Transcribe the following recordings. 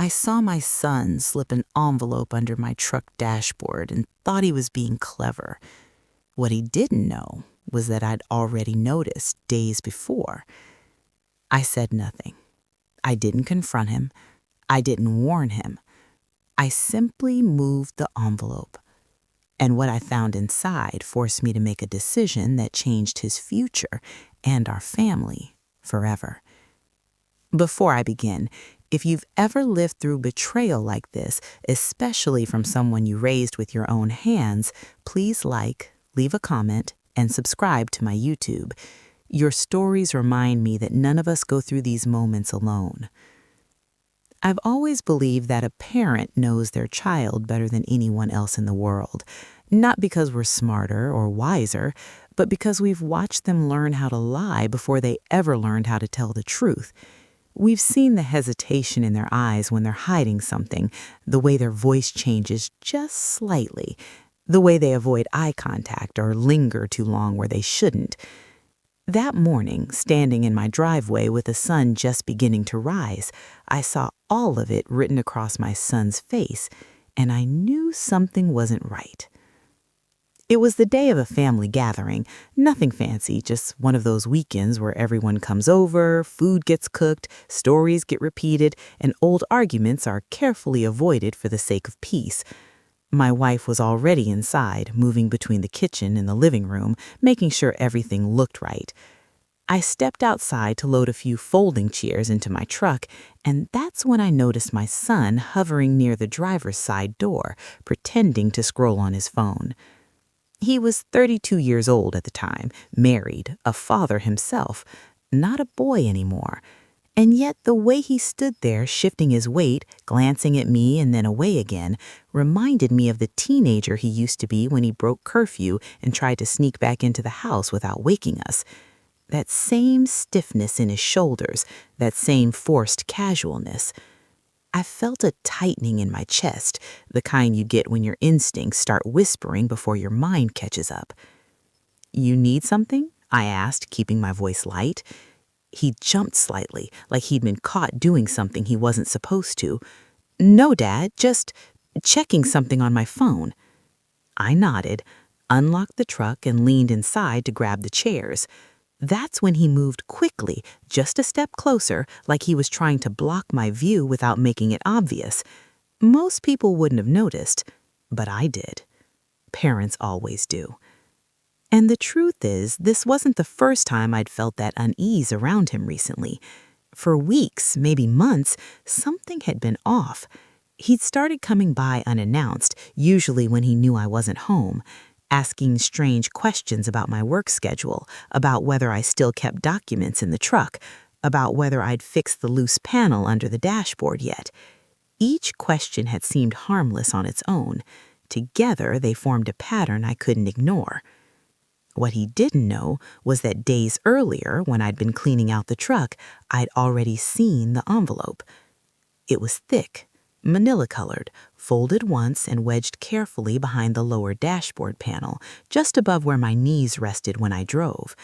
I saw my son slip an envelope under my truck dashboard and thought he was being clever. What he didn't know was that I'd already noticed days before. I said nothing. I didn't confront him. I didn't warn him. I simply moved the envelope. And what I found inside forced me to make a decision that changed his future and our family forever. Before I begin, if you've ever lived through betrayal like this, especially from someone you raised with your own hands, please leave a comment, and subscribe to my YouTube. Your stories remind me that none of us go through these moments alone. I've always believed that a parent knows their child better than anyone else in the world, not because we're smarter or wiser, but because we've watched them learn how to lie before they ever learned how to tell the truth. We've seen the hesitation in their eyes when they're hiding something, the way their voice changes just slightly, the way they avoid eye contact or linger too long where they shouldn't. That morning, standing in my driveway with the sun just beginning to rise, I saw all of it written across my son's face, and I knew something wasn't right. It was the day of a family gathering, nothing fancy, just one of those weekends where everyone comes over, food gets cooked, stories get repeated, and old arguments are carefully avoided for the sake of peace. My wife was already inside, moving between the kitchen and the living room, making sure everything looked right. I stepped outside to load a few folding chairs into my truck, and that's when I noticed my son hovering near the driver's side door, pretending to scroll on his phone. He was 32 years old at the time, married, a father himself, not a boy anymore. And yet the way he stood there, shifting his weight, glancing at me and then away again, reminded me of the teenager he used to be when he broke curfew and tried to sneak back into the house without waking us. That same stiffness in his shoulders, that same forced casualness. I felt a tightening in my chest, the kind you get when your instincts start whispering before your mind catches up. "You need something?" I asked, keeping my voice light. He jumped slightly, like he'd been caught doing something he wasn't supposed to. "No, Dad, just checking something on my phone." I nodded, unlocked the truck, and leaned inside to grab the chairs. That's when he moved quickly, just a step closer, like he was trying to block my view without making it obvious. Most people wouldn't have noticed, but I did. Parents always do. And the truth is, this wasn't the first time I'd felt that unease around him recently. For weeks, maybe months, something had been off. He'd started coming by unannounced, usually when he knew I wasn't home, asking strange questions about my work schedule, about whether I still kept documents in the truck, about whether I'd fixed the loose panel under the dashboard yet. Each question had seemed harmless on its own. Together, they formed a pattern I couldn't ignore. What he didn't know was that days earlier, when I'd been cleaning out the truck, I'd already seen the envelope. It was thick, manila-colored, folded once and wedged carefully behind the lower dashboard panel, just above where my knees rested when I drove.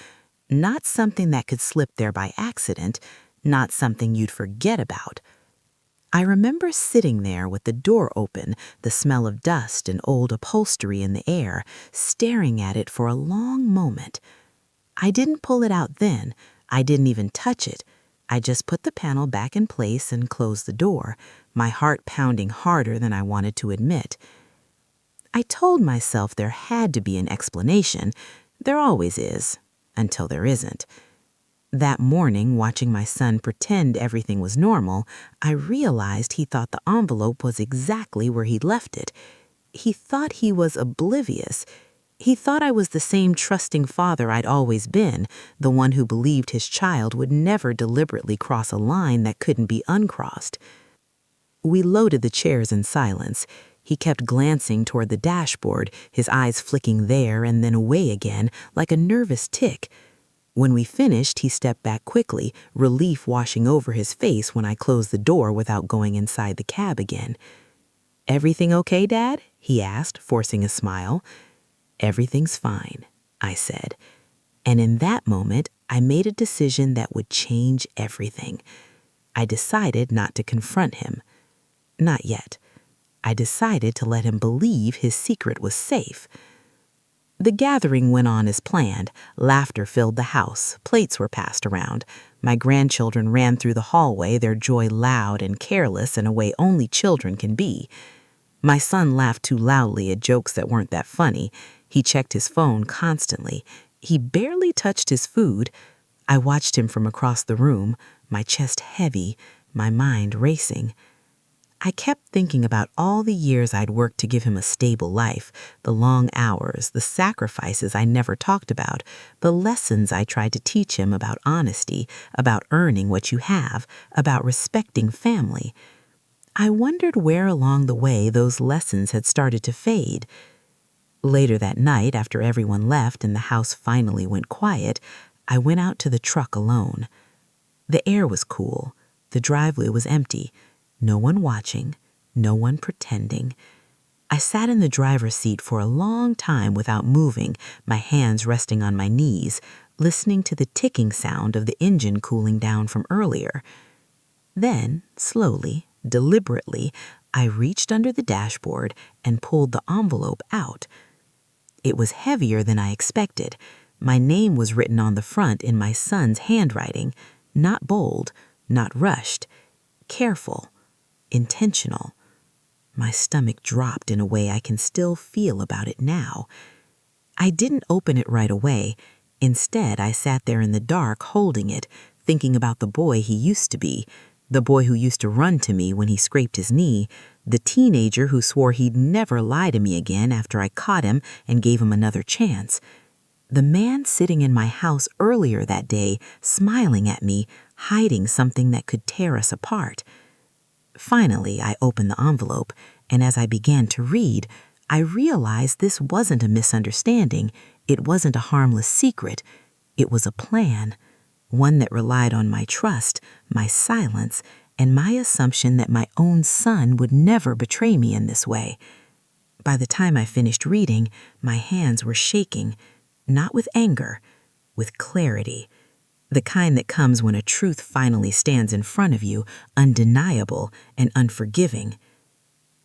Not something that could slip there by accident, not something you'd forget about. I remember sitting there with the door open, the smell of dust and old upholstery in the air, staring at it for a long moment. I didn't pull it out then. I didn't even touch it. I just put the panel back in place and closed the door, my heart pounding harder than I wanted to admit. I told myself there had to be an explanation. There always is, until there isn't. That morning, watching my son pretend everything was normal, I realized he thought the envelope was exactly where he'd left it. He thought he was oblivious. He thought I was the same trusting father I'd always been, the one who believed his child would never deliberately cross a line that couldn't be uncrossed. We loaded the chairs in silence. He kept glancing toward the dashboard, his eyes flicking there and then away again, like a nervous tick. When we finished, he stepped back quickly, relief washing over his face when I closed the door without going inside the cab again. "Everything okay, Dad?" he asked, forcing a smile. "Everything's fine," I said. And in that moment, I made a decision that would change everything. I decided not to confront him. Not yet. I decided to let him believe his secret was safe. The gathering went on as planned. Laughter filled the house. Plates were passed around. My grandchildren ran through the hallway, their joy loud and careless in a way only children can be. My son laughed too loudly at jokes that weren't that funny. He checked his phone constantly. He barely touched his food. I watched him from across the room, my chest heavy, my mind racing. I kept thinking about all the years I'd worked to give him a stable life, the long hours, the sacrifices I never talked about, the lessons I tried to teach him about honesty, about earning what you have, about respecting family. I wondered where along the way those lessons had started to fade. Later that night, after everyone left and the house finally went quiet, I went out to the truck alone. The air was cool. The driveway was empty. No one watching, no one pretending. I sat in the driver's seat for a long time without moving, my hands resting on my knees, listening to the ticking sound of the engine cooling down from earlier. Then, slowly, deliberately, I reached under the dashboard and pulled the envelope out. It was heavier than I expected. My name was written on the front in my son's handwriting, not bold, not rushed, careful, intentional. My stomach dropped in a way I can still feel about it now. I didn't open it right away. Instead, I sat there in the dark holding it, thinking about the boy he used to be, the boy who used to run to me when he scraped his knee, the teenager who swore he'd never lie to me again after I caught him and gave him another chance. The man sitting in my house earlier that day, smiling at me, hiding something that could tear us apart. Finally, I opened the envelope, and as I began to read, I realized this wasn't a misunderstanding. It wasn't a harmless secret. It was a plan, one that relied on my trust, my silence, and my assumption that my own son would never betray me in this way. By the time I finished reading, my hands were shaking, not with anger, with clarity. The kind that comes when a truth finally stands in front of you, undeniable and unforgiving.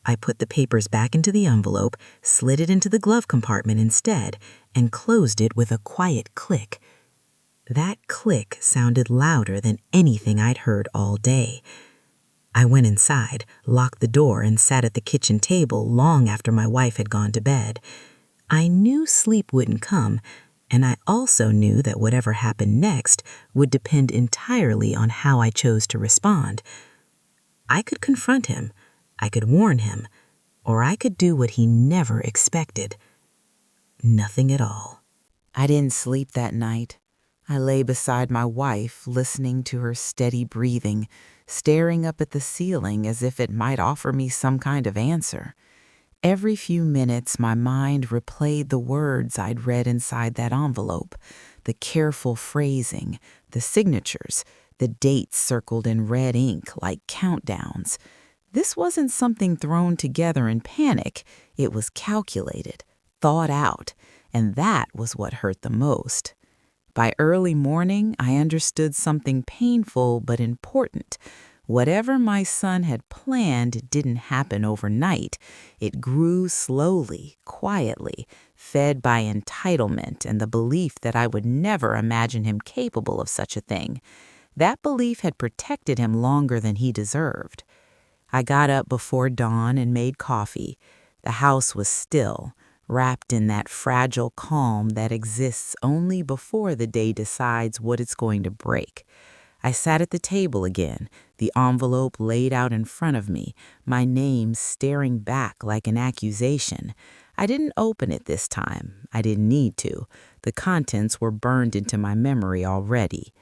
I put the papers back into the envelope, slid it into the glove compartment instead, and closed it with a quiet click. That click sounded louder than anything I'd heard all day. I went inside, locked the door, and sat at the kitchen table long after my wife had gone to bed. I knew sleep wouldn't come, and I also knew that whatever happened next would depend entirely on how I chose to respond. I could confront him, I could warn him, or I could do what he never expected. Nothing at all. I didn't sleep that night. I lay beside my wife, listening to her steady breathing, staring up at the ceiling as if it might offer me some kind of answer. Every few minutes, my mind replayed the words I'd read inside that envelope, the careful phrasing, the signatures, the dates circled in red ink like countdowns. This wasn't something thrown together in panic. It was calculated, thought out, and that was what hurt the most. By early morning, I understood something painful but important. Whatever my son had planned didn't happen overnight. It grew slowly, quietly, fed by entitlement and the belief that I would never imagine him capable of such a thing. That belief had protected him longer than he deserved. I got up before dawn and made coffee. The house was still, wrapped in that fragile calm that exists only before the day decides what it's going to break. I sat at the table again, the envelope laid out in front of me, my name staring back like an accusation. I didn't open it this time. I didn't need to. The contents were burned into my memory already.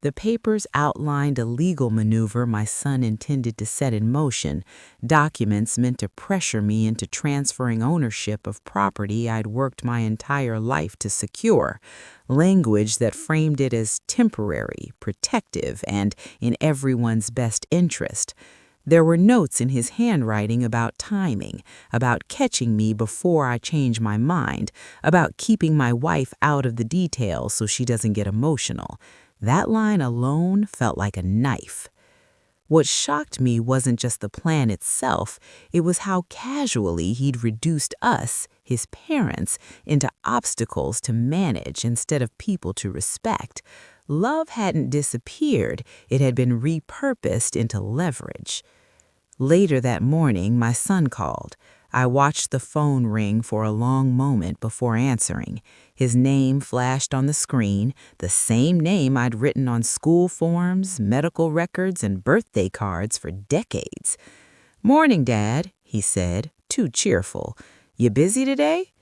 The papers outlined a legal maneuver my son intended to set in motion, documents meant to pressure me into transferring ownership of property I'd worked my entire life to secure, language that framed it as temporary, protective, and in everyone's best interest. There were notes in his handwriting about timing, about catching me before I change my mind, about keeping my wife out of the details so she doesn't get emotional. That line alone felt like a knife. What shocked me wasn't just the plan itself, it was how casually he'd reduced us, his parents, into obstacles to manage instead of people to respect. Love hadn't disappeared, it had been repurposed into leverage. Later that morning, my son called. I watched the phone ring for a long moment before answering. His name flashed on the screen, the same name I'd written on school forms, medical records, and birthday cards for decades. "Morning, Dad," he said, too cheerful. "You busy today?"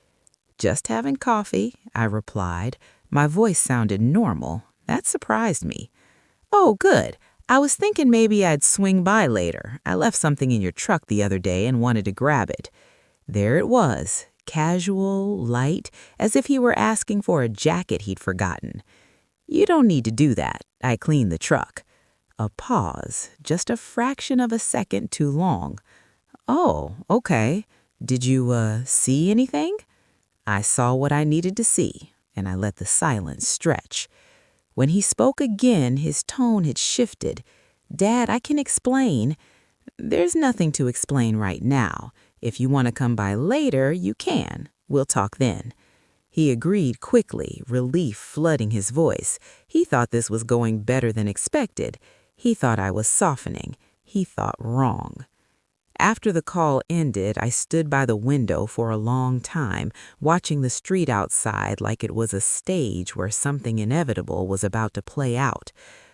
"Just having coffee," I replied. My voice sounded normal. That surprised me. "Oh, good. I was thinking maybe I'd swing by later. I left something in your truck the other day and wanted to grab it." There it was, casual, light, as if he were asking for a jacket he'd forgotten. "You don't need to do that. I cleaned the truck." A pause, just a fraction of a second too long. "Oh, okay. Did you, see anything?" I saw what I needed to see, and I let the silence stretch. When he spoke again, his tone had shifted. "Dad, I can explain." "There's nothing to explain right now. If you want to come by later, you can. We'll talk then." He agreed quickly, relief flooding his voice. He thought this was going better than expected. He thought I was softening. He thought wrong. After the call ended, I stood by the window for a long time, watching the street outside like it was a stage where something inevitable was about to play out.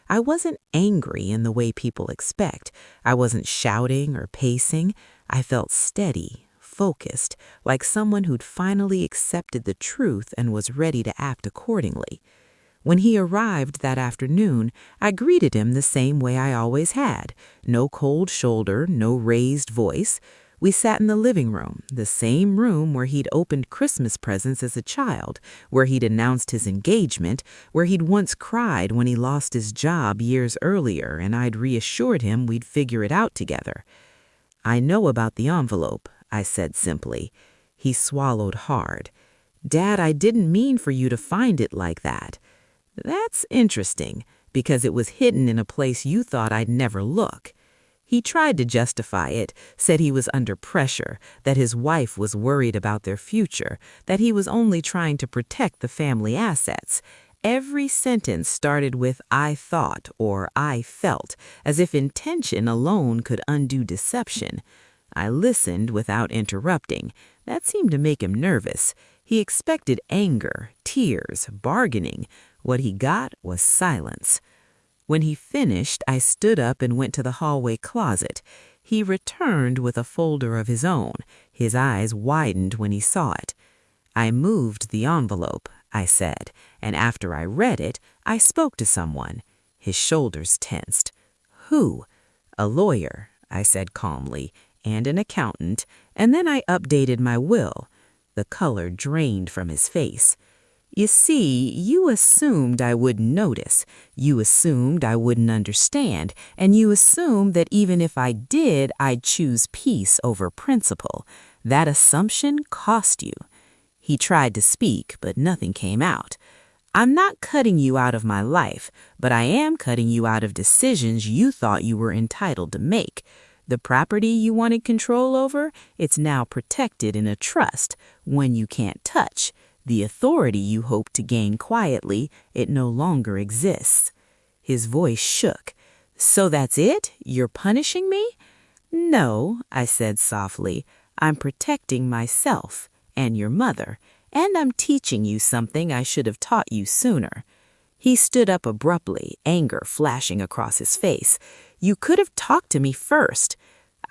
I wasn't angry in the way people expect. I wasn't shouting or pacing. I felt steady, focused, like someone who'd finally accepted the truth and was ready to act accordingly. When he arrived that afternoon, I greeted him the same way I always had. No cold shoulder, no raised voice. We sat in the living room, the same room where he'd opened Christmas presents as a child, where he'd announced his engagement, where he'd once cried when he lost his job years earlier and I'd reassured him we'd figure it out together. "I know about the envelope," I said simply. He swallowed hard. "Dad, I didn't mean for you to find it like that." "That's interesting, because it was hidden in a place you thought I'd never look." He tried to justify it, said he was under pressure, that his wife was worried about their future, that he was only trying to protect the family assets. Every sentence started with "I thought" or "I felt," as if intention alone could undo deception. I listened without interrupting. That seemed to make him nervous. He expected anger, tears, bargaining. What he got was silence. When he finished, I stood up and went to the hallway closet. He returned with a folder of his own. His eyes widened when he saw it. "I moved the envelope," I said, and after I read it, I spoke to someone. His shoulders tensed. "Who?" "A lawyer," I said calmly, "and an accountant, and then I updated my will." The color drained from his face. "You see, you assumed I wouldn't notice. You assumed I wouldn't understand. And you assumed that even if I did, I'd choose peace over principle. That assumption cost you." He tried to speak, but nothing came out. "I'm not cutting you out of my life, but I am cutting you out of decisions you thought you were entitled to make. The property you wanted control over, it's now protected in a trust, one you can't touch. The authority you hoped to gain quietly, it no longer exists." His voice shook. "So that's it? You're punishing me?" "No," I said softly. "I'm protecting myself and your mother, and I'm teaching you something I should have taught you sooner." He stood up abruptly, anger flashing across his face. "You could have talked to me first."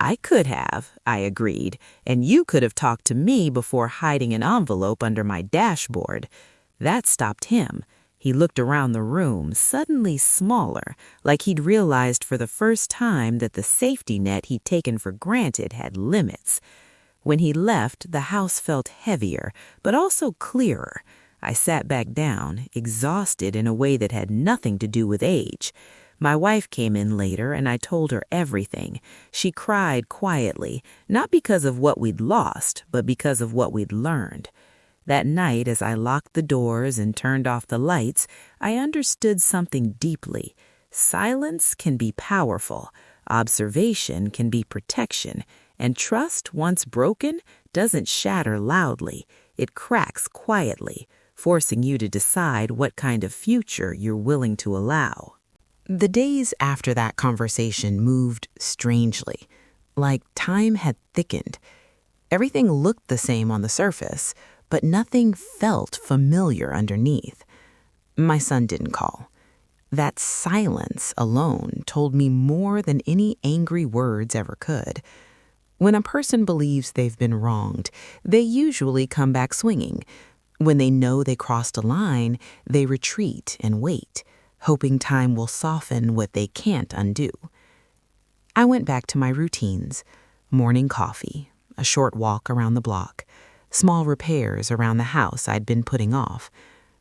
"I could have," I agreed, "and you could have talked to me before hiding an envelope under my dashboard." That stopped him. He looked around the room, suddenly smaller, like he'd realized for the first time that the safety net he'd taken for granted had limits. When he left, the house felt heavier, but also clearer. I sat back down, exhausted in a way that had nothing to do with age. My wife came in later, and I told her everything. She cried quietly, not because of what we'd lost, but because of what we'd learned. That night, as I locked the doors and turned off the lights, I understood something deeply. Silence can be powerful. Observation can be protection, and trust, once broken, doesn't shatter loudly. It cracks quietly, forcing you to decide what kind of future you're willing to allow. The days after that conversation moved strangely, like time had thickened. Everything looked the same on the surface, but nothing felt familiar underneath. My son didn't call. That silence alone told me more than any angry words ever could. When a person believes they've been wronged, they usually come back swinging. When they know they crossed a line, they retreat and wait, hoping time will soften what they can't undo. I went back to my routines: morning coffee, a short walk around the block, small repairs around the house I'd been putting off.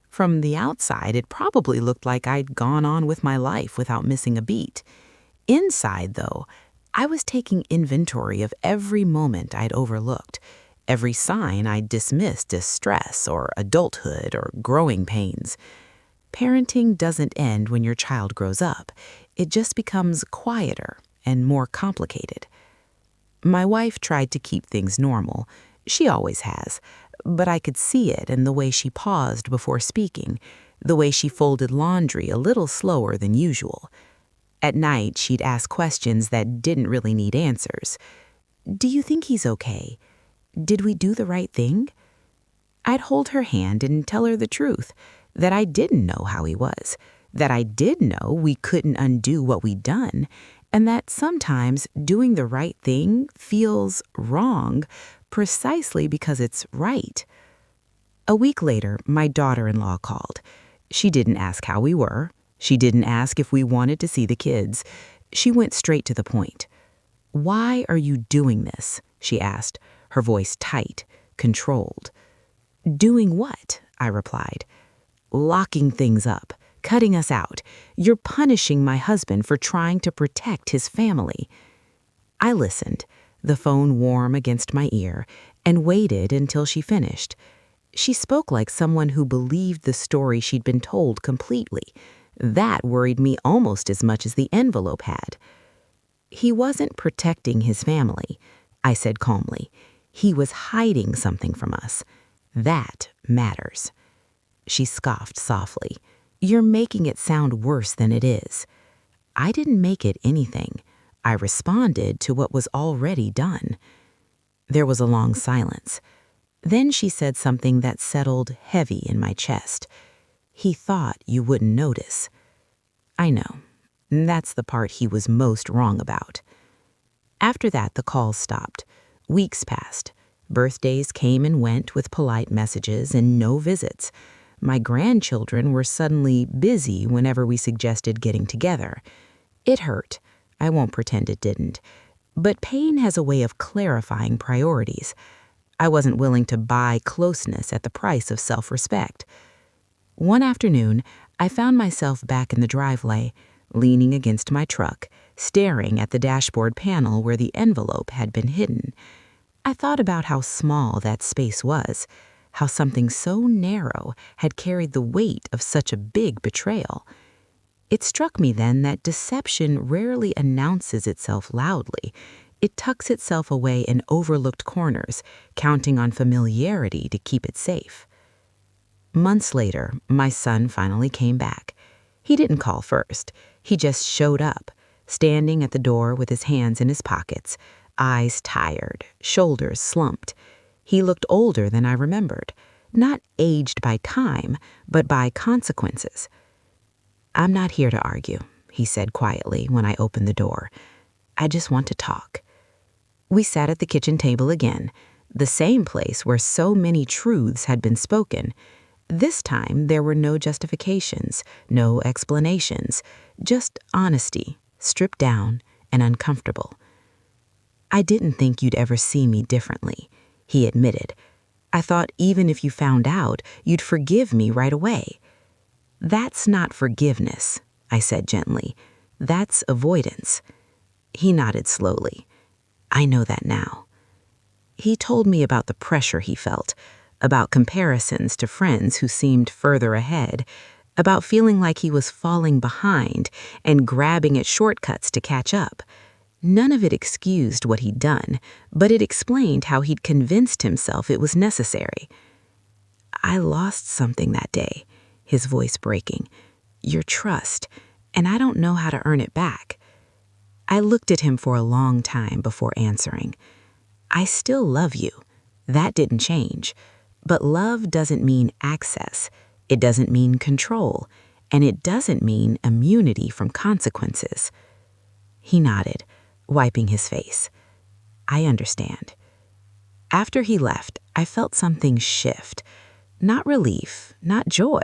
From the outside, it probably looked like I'd gone on with my life without missing a beat. Inside, though, I was taking inventory of every moment I'd overlooked, every sign I'd dismissed as stress or adulthood or growing pains. Parenting doesn't end when your child grows up. It just becomes quieter and more complicated. My wife tried to keep things normal. She always has. But I could see it in the way she paused before speaking, the way she folded laundry a little slower than usual. At night, she'd ask questions that didn't really need answers. "Do you think he's okay? Did we do the right thing?" I'd hold her hand and tell her the truth, that I didn't know how he was, that I did know we couldn't undo what we'd done, and that sometimes doing the right thing feels wrong precisely because it's right. A week later, my daughter-in-law called. She didn't ask how we were. She didn't ask if we wanted to see the kids. She went straight to the point. "Why are you doing this?" she asked, her voice tight, controlled. "Doing what?" I replied. "Locking things up, cutting us out. You're punishing my husband for trying to protect his family." I listened, the phone warm against my ear, and waited until she finished. She spoke like someone who believed the story she'd been told completely. That worried me almost as much as the envelope had. "He wasn't protecting his family," I said calmly. "He was hiding something from us. That matters." She scoffed softly. "You're making it sound worse than it is." I didn't make it anything. I responded to what was already done. There was a long silence. Then she said something that settled heavy in my chest. "He thought you wouldn't notice." I know. That's the part he was most wrong about. After that, the calls stopped. Weeks passed. Birthdays came and went with polite messages and no visits. My grandchildren were suddenly busy whenever we suggested getting together. It hurt. I won't pretend it didn't. But pain has a way of clarifying priorities. I wasn't willing to buy closeness at the price of self-respect. One afternoon, I found myself back in the driveway, leaning against my truck, staring at the dashboard panel where the envelope had been hidden. I thought about how small that space was, how something so narrow had carried the weight of such a big betrayal. It struck me then that deception rarely announces itself loudly. It tucks itself away in overlooked corners, counting on familiarity to keep it safe. Months later, my son finally came back. He didn't call first. He just showed up, standing at the door with his hands in his pockets, eyes tired, shoulders slumped. He looked older than I remembered, not aged by time, but by consequences. "I'm not here to argue," he said quietly when I opened the door. "I just want to talk." We sat at the kitchen table again, the same place where so many truths had been spoken. This time there were no justifications, no explanations, just honesty, stripped down and uncomfortable. "I didn't think you'd ever see me differently," he admitted. "I thought even if you found out, you'd forgive me right away." "That's not forgiveness," I said gently. "That's avoidance." He nodded slowly. "I know that now." He told me about the pressure he felt, about comparisons to friends who seemed further ahead, about feeling like he was falling behind and grabbing at shortcuts to catch up. None of it excused what he'd done, but it explained how he'd convinced himself it was necessary. "I lost something that day," his voice breaking. "Your trust, and I don't know how to earn it back." I looked at him for a long time before answering. "I still love you. That didn't change. But love doesn't mean access. It doesn't mean control. And it doesn't mean immunity from consequences." He nodded, wiping his face. "I understand." After he left, I felt something shift. Not relief, not joy,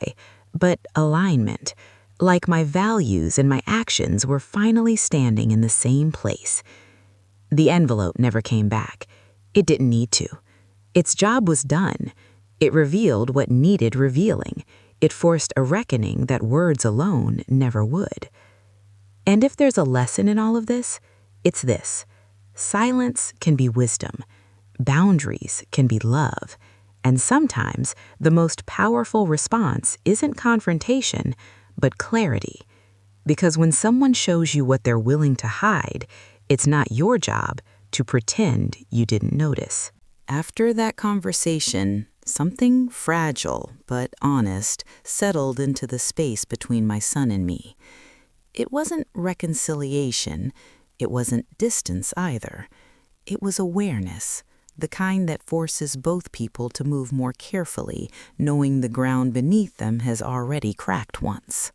but alignment. Like my values and my actions were finally standing in the same place. The envelope never came back. It didn't need to. Its job was done. It revealed what needed revealing. It forced a reckoning that words alone never would. And if there's a lesson in all of this, it's this: silence can be wisdom. Boundaries can be love. And sometimes the most powerful response isn't confrontation, but clarity. Because when someone shows you what they're willing to hide, it's not your job to pretend you didn't notice. After that conversation, something fragile but honest settled into the space between my son and me. It wasn't reconciliation. It wasn't distance either. It was awareness, the kind that forces both people to move more carefully, knowing the ground beneath them has already cracked once.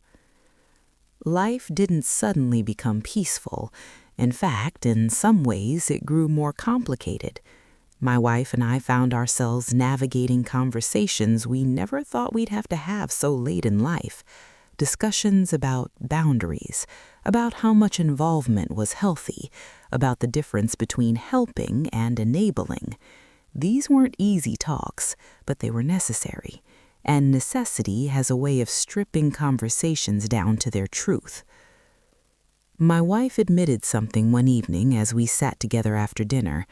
Life didn't suddenly become peaceful. In fact, in some ways, it grew more complicated. My wife and I found ourselves navigating conversations we never thought we'd have to have so late in life. Discussions about boundaries, about how much involvement was healthy, about the difference between helping and enabling. These weren't easy talks, but they were necessary, and necessity has a way of stripping conversations down to their truth. My wife admitted something one evening as we sat together after dinner.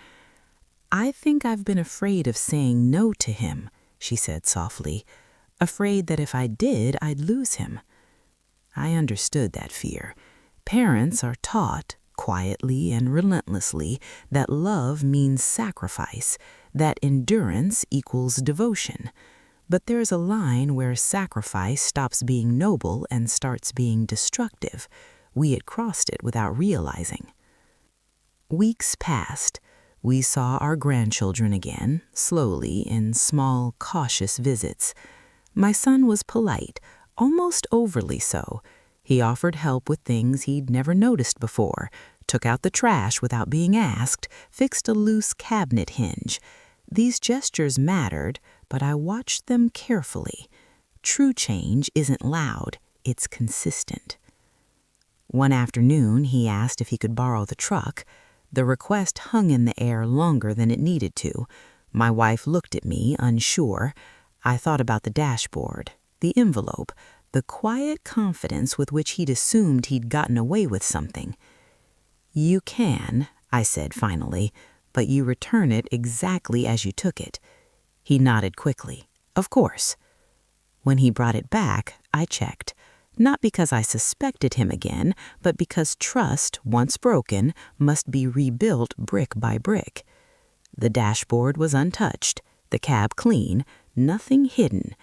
"I think I've been afraid of saying no to him," she said softly, "afraid that if I did, I'd lose him." I understood that fear. Parents are taught, quietly and relentlessly, that love means sacrifice, that endurance equals devotion. But there's a line where sacrifice stops being noble and starts being destructive. We had crossed it without realizing. Weeks passed. We saw our grandchildren again, slowly, in small, cautious visits. My son was polite, almost overly so. He offered help with things he'd never noticed before, took out the trash without being asked, fixed a loose cabinet hinge. These gestures mattered, but I watched them carefully. True change isn't loud, it's consistent. One afternoon, he asked if he could borrow the truck. The request hung in the air longer than it needed to. My wife looked at me, unsure. I thought about the dashboard, the envelope, the quiet confidence with which he'd assumed he'd gotten away with something. "You can," I said finally, "but you return it exactly as you took it." He nodded quickly. "Of course." When he brought it back, I checked. Not because I suspected him again, but because trust, once broken, must be rebuilt brick by brick. The dashboard was untouched, the cab clean, nothing hidden.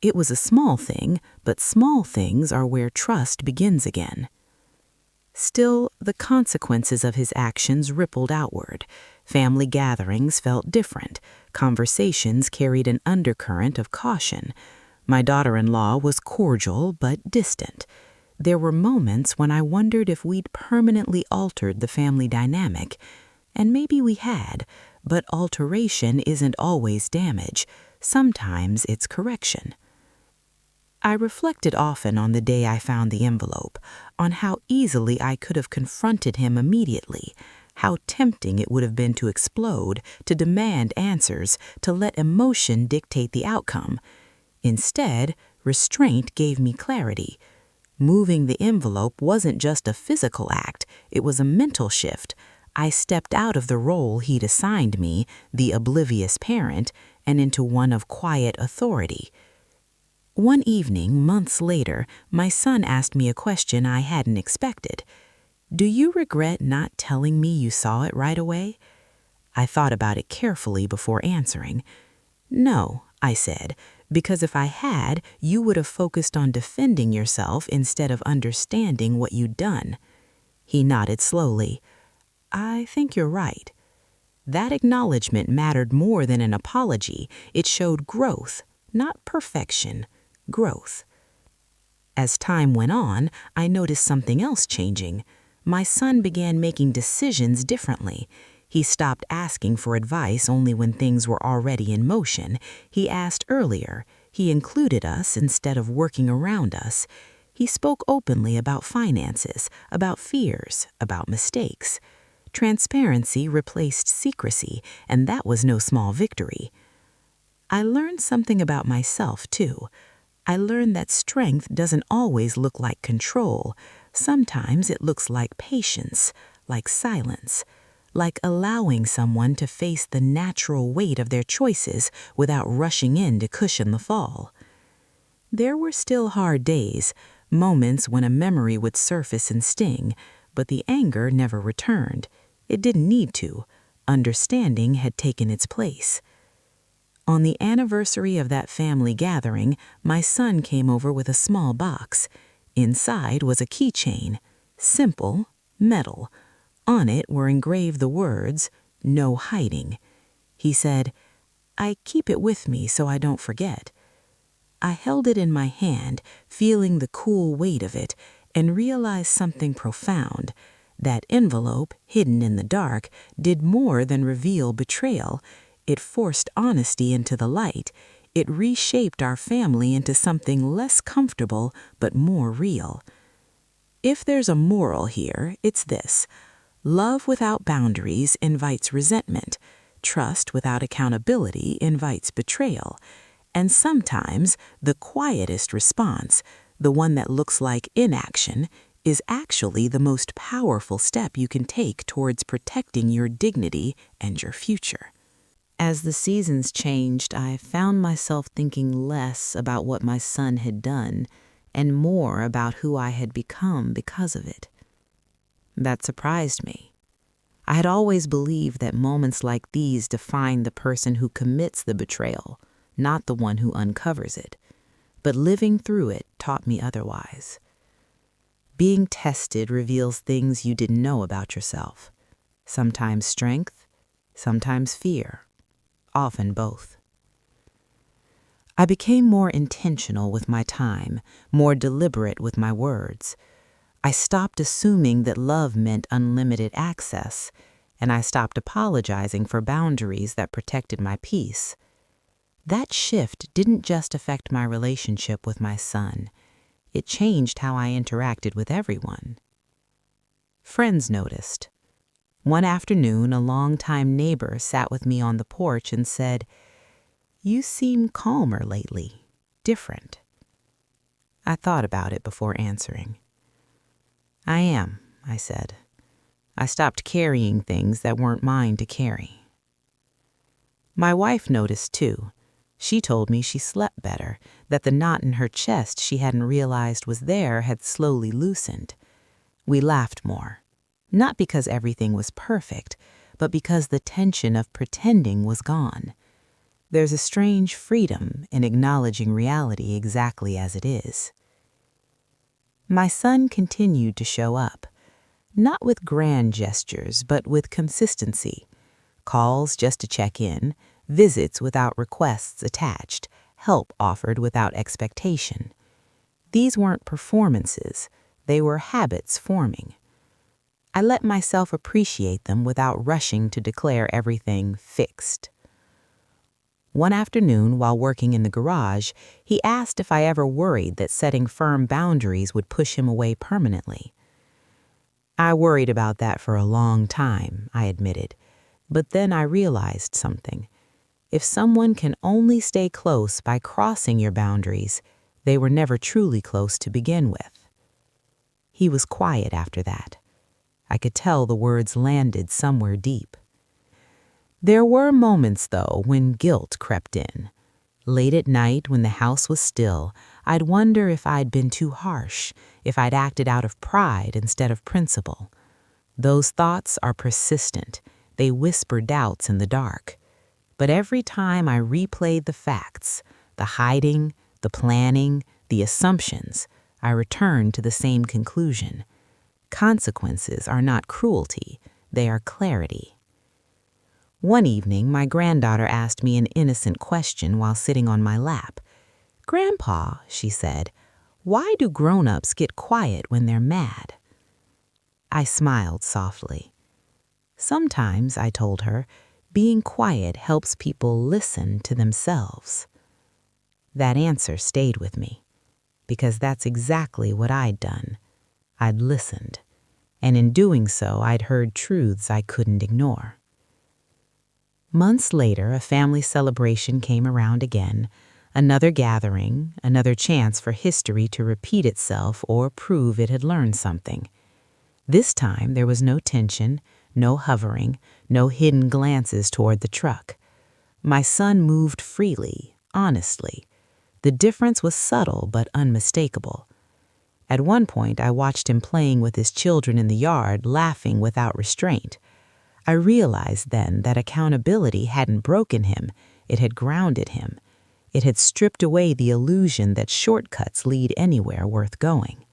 It was a small thing, but small things are where trust begins again. Still, the consequences of his actions rippled outward. Family gatherings felt different. Conversations carried an undercurrent of caution. My daughter-in-law was cordial but distant. There were moments when I wondered if we'd permanently altered the family dynamic. And maybe we had, but alteration isn't always damage. Sometimes it's correction. I reflected often on the day I found the envelope, on how easily I could have confronted him immediately, how tempting it would have been to explode, to demand answers, to let emotion dictate the outcome. Instead, restraint gave me clarity. Moving the envelope wasn't just a physical act, it was a mental shift. I stepped out of the role he'd assigned me, the oblivious parent, and into one of quiet authority. One evening, months later, my son asked me a question I hadn't expected. "Do you regret not telling me you saw it right away?" I thought about it carefully before answering. "No," I said, "because if I had, you would have focused on defending yourself instead of understanding what you'd done." He nodded slowly. "I think you're right." That acknowledgement mattered more than an apology. It showed growth, not perfection, growth. As time went on, I noticed something else changing. My son began making decisions differently. He stopped asking for advice only when things were already in motion. He asked earlier. He included us instead of working around us. He spoke openly about finances, about fears, about mistakes. Transparency replaced secrecy, and that was no small victory. I learned something about myself, too. I learned that strength doesn't always look like control. Sometimes it looks like patience, like silence, like allowing someone to face the natural weight of their choices without rushing in to cushion the fall. There were still hard days, moments when a memory would surface and sting, but the anger never returned. It didn't need to. Understanding had taken its place. On the anniversary of that family gathering, my son came over with a small box. Inside was a keychain, simple, metal. On it were engraved the words, "No hiding." He said, "I keep it with me so I don't forget." I held it in my hand, feeling the cool weight of it, and realized something profound. That envelope, hidden in the dark, did more than reveal betrayal. It forced honesty into the light. It reshaped our family into something less comfortable but more real. If there's a moral here, it's this. Love without boundaries invites resentment. Trust without accountability invites betrayal. And sometimes the quietest response, the one that looks like inaction, is actually the most powerful step you can take towards protecting your dignity and your future. As the seasons changed, I found myself thinking less about what my son had done and more about who I had become because of it. That surprised me. I had always believed that moments like these define the person who commits the betrayal, not the one who uncovers it. But living through it taught me otherwise. Being tested reveals things you didn't know about yourself. Sometimes strength, sometimes fear, often both. I became more intentional with my time, more deliberate with my words. I stopped assuming that love meant unlimited access, and I stopped apologizing for boundaries that protected my peace. That shift didn't just affect my relationship with my son. It changed how I interacted with everyone. Friends noticed. One afternoon, a longtime neighbor sat with me on the porch and said, "You seem calmer lately, different." I thought about it before answering. "I am," I said. "I stopped carrying things that weren't mine to carry." My wife noticed too. She told me she slept better, that the knot in her chest she hadn't realized was there had slowly loosened. We laughed more, not because everything was perfect, but because the tension of pretending was gone. There's a strange freedom in acknowledging reality exactly as it is. My son continued to show up, not with grand gestures, but with consistency. Calls just to check in, visits without requests attached, help offered without expectation. These weren't performances, they were habits forming. I let myself appreciate them without rushing to declare everything fixed. One afternoon, while working in the garage, he asked if I ever worried that setting firm boundaries would push him away permanently. I worried about that for a long time, I admitted, but then I realized something. If someone can only stay close by crossing your boundaries, they were never truly close to begin with. He was quiet after that. I could tell the words landed somewhere deep. There were moments, though, when guilt crept in. Late at night, when the house was still, I'd wonder if I'd been too harsh, if I'd acted out of pride instead of principle. Those thoughts are persistent. They whisper doubts in the dark. But every time I replayed the facts, the hiding, the planning, the assumptions, I returned to the same conclusion. Consequences are not cruelty, they are clarity. One evening, my granddaughter asked me an innocent question while sitting on my lap. "Grandpa," she said, "why do grown-ups get quiet when they're mad?" I smiled softly. "Sometimes," I told her, "being quiet helps people listen to themselves." That answer stayed with me, because that's exactly what I'd done. I'd listened, and in doing so, I'd heard truths I couldn't ignore. Months later, a family celebration came around again, another gathering, another chance for history to repeat itself or prove it had learned something. This time, there was no tension, no hovering, no hidden glances toward the truck. My son moved freely, honestly. The difference was subtle but unmistakable. At one point, I watched him playing with his children in the yard, laughing without restraint. I realized then that accountability hadn't broken him, it had grounded him. It had stripped away the illusion that shortcuts lead anywhere worth going.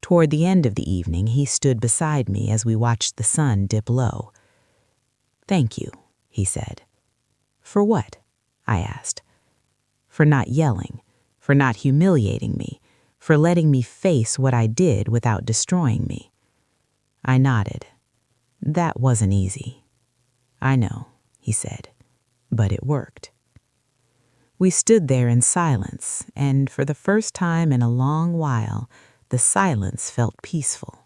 Toward the end of the evening, he stood beside me as we watched the sun dip low. "Thank you," he said. "For what?" I asked. "For not yelling, for not humiliating me, for letting me face what I did without destroying me." I nodded. "That wasn't easy." "I know," he said, "but it worked." We stood there in silence, and for the first time in a long while, the silence felt peaceful.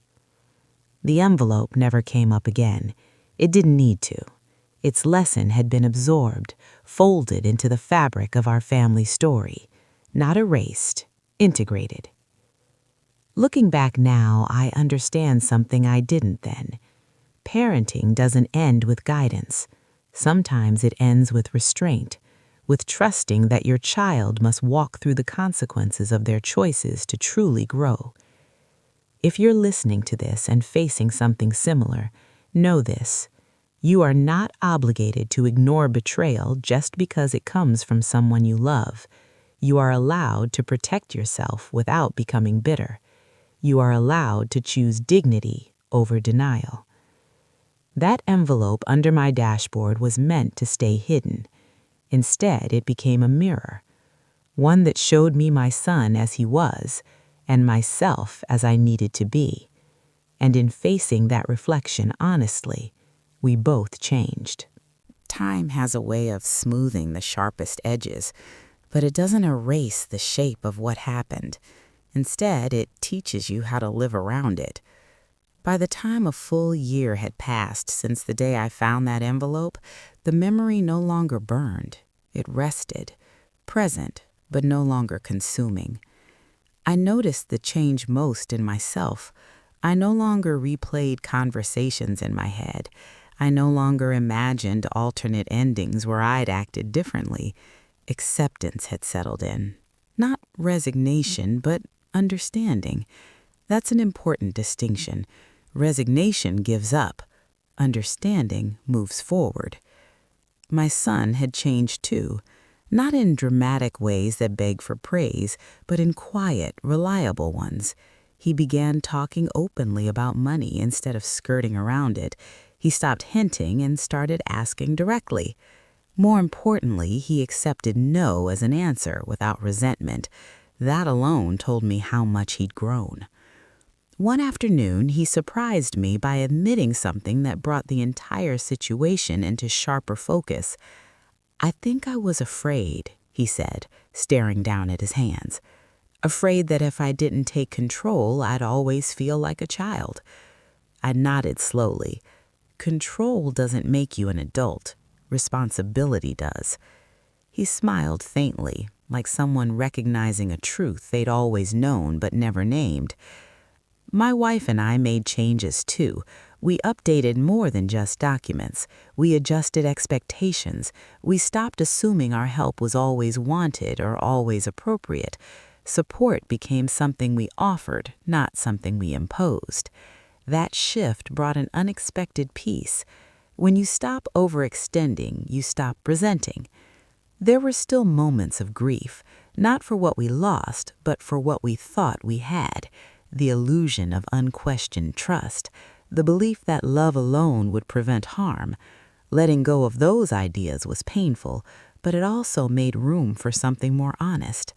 The envelope never came up again. It didn't need to. Its lesson had been absorbed, folded into the fabric of our family story, not erased, integrated. Looking back now, I understand something I didn't then. Parenting doesn't end with guidance. Sometimes it ends with restraint, with trusting that your child must walk through the consequences of their choices to truly grow. If you're listening to this and facing something similar, know this: you are not obligated to ignore betrayal just because it comes from someone you love. You are allowed to protect yourself without becoming bitter. You are allowed to choose dignity over denial. That envelope under my dashboard was meant to stay hidden. Instead, it became a mirror, one that showed me my son as he was and myself as I needed to be. And in facing that reflection honestly, we both changed. Time has a way of smoothing the sharpest edges, but it doesn't erase the shape of what happened. Instead, it teaches you how to live around it. By the time a full year had passed since the day I found that envelope, the memory no longer burned. It rested, present, but no longer consuming. I noticed the change most in myself. I no longer replayed conversations in my head. I no longer imagined alternate endings where I'd acted differently. Acceptance had settled in. Not resignation, but understanding. That's an important distinction. Resignation gives up. Understanding moves forward. My son had changed too, not in dramatic ways that beg for praise, but in quiet, reliable ones. He began talking openly about money instead of skirting around it. He stopped hinting and started asking directly. More importantly, he accepted no as an answer without resentment. That alone told me how much he'd grown. One afternoon, he surprised me by admitting something that brought the entire situation into sharper focus. "I think I was afraid," he said, staring down at his hands. "Afraid that if I didn't take control, I'd always feel like a child." I nodded slowly. Control doesn't make you an adult. Responsibility does. He smiled faintly, like someone recognizing a truth they'd always known but never named. My wife and I made changes too. We updated more than just documents. We adjusted expectations. We stopped assuming our help was always wanted or always appropriate. Support became something we offered, not something we imposed. That shift brought an unexpected peace. When you stop overextending, you stop resenting. There were still moments of grief, not for what we lost, but for what we thought we had. The illusion of unquestioned trust, the belief that love alone would prevent harm. Letting go of those ideas was painful, but it also made room for something more honest.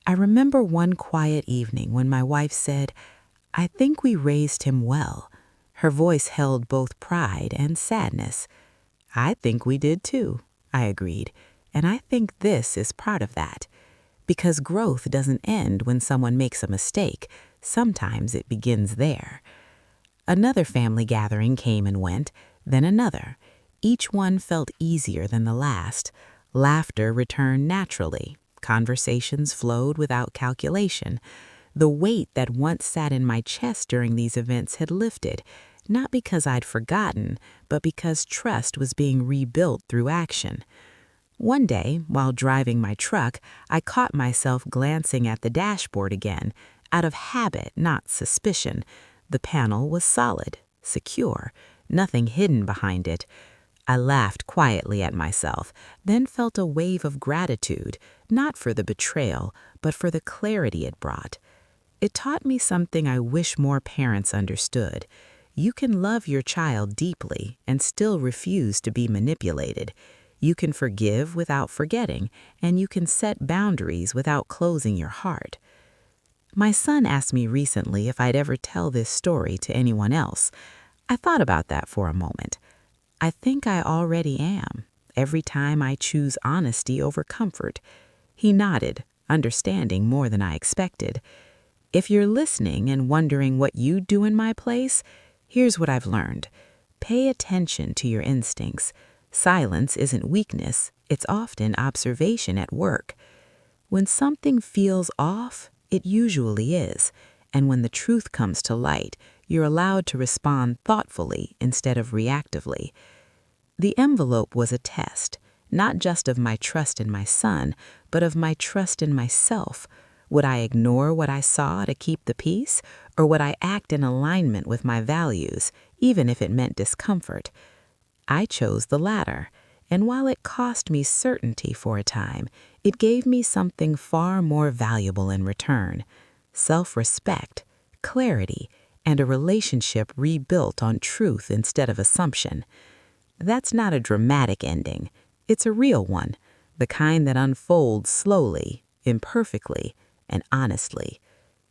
I remember one quiet evening when my wife said, "I think we raised him well." Her voice held both pride and sadness. "I think we did too," I agreed, "and I think this is part of that." Because growth doesn't end when someone makes a mistake. Sometimes it begins there. Another family gathering came and went, then another. Each one felt easier than the last. Laughter returned naturally. Conversations flowed without calculation. The weight that once sat in my chest during these events had lifted, not because I'd forgotten, but because trust was being rebuilt through action. One day, while driving my truck, I caught myself glancing at the dashboard again, out of habit, not suspicion. The panel was solid, secure, nothing hidden behind it. I laughed quietly at myself, then felt a wave of gratitude, not for the betrayal, but for the clarity it brought. It taught me something I wish more parents understood. You can love your child deeply and still refuse to be manipulated. You can forgive without forgetting, and you can set boundaries without closing your heart. My son asked me recently if I'd ever tell this story to anyone else. I thought about that for a moment. I think I already am, every time I choose honesty over comfort. He nodded, understanding more than I expected. If you're listening and wondering what you'd do in my place, here's what I've learned. Pay attention to your instincts. Silence isn't weakness, it's often observation at work. When something feels off, it usually is, and when the truth comes to light, you're allowed to respond thoughtfully instead of reactively. The envelope was a test, not just of my trust in my son, but of my trust in myself. Would I ignore what I saw to keep the peace, or would I act in alignment with my values, even if it meant discomfort? I chose the latter, and while it cost me certainty for a time, it gave me something far more valuable in return: self-respect, clarity, and a relationship rebuilt on truth instead of assumption. That's not a dramatic ending. It's a real one, the kind that unfolds slowly, imperfectly, and honestly.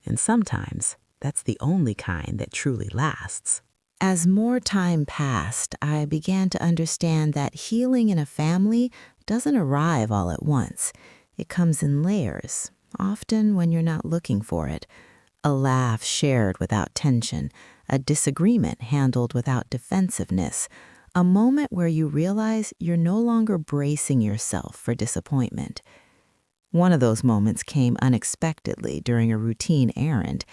And sometimes, that's the only kind that truly lasts. As more time passed, I began to understand that healing in a family doesn't arrive all at once. It comes in layers, often when you're not looking for it. A laugh shared without tension, a disagreement handled without defensiveness, a moment where you realize you're no longer bracing yourself for disappointment. One of those moments came unexpectedly during a routine errand.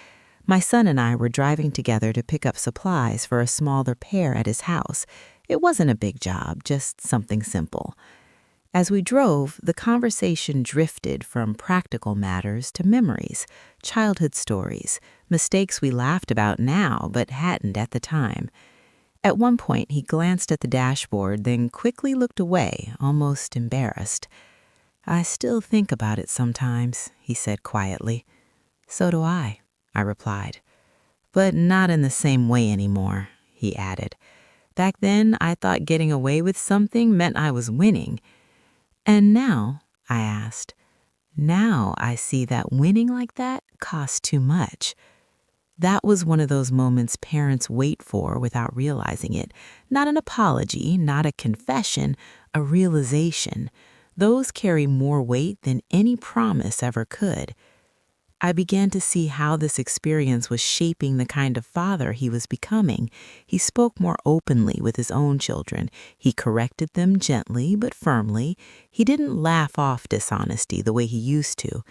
My son and I were driving together to pick up supplies for a small repair at his house. It wasn't a big job, just something simple. As we drove, the conversation drifted from practical matters to memories, childhood stories, mistakes we laughed about now but hadn't at the time. At one point, he glanced at the dashboard, then quickly looked away, almost embarrassed. "I still think about it sometimes," he said quietly. "So do I," I replied. "But not in the same way anymore," he added. "Back then, I thought getting away with something meant I was winning." "And now?" I asked. "Now I see that winning like that costs too much." That was one of those moments parents wait for without realizing it. Not an apology, not a confession, a realization. Those carry more weight than any promise ever could. I began to see how this experience was shaping the kind of father he was becoming. He spoke more openly with his own children. He corrected them gently but firmly. He didn't laugh off dishonesty the way he used to.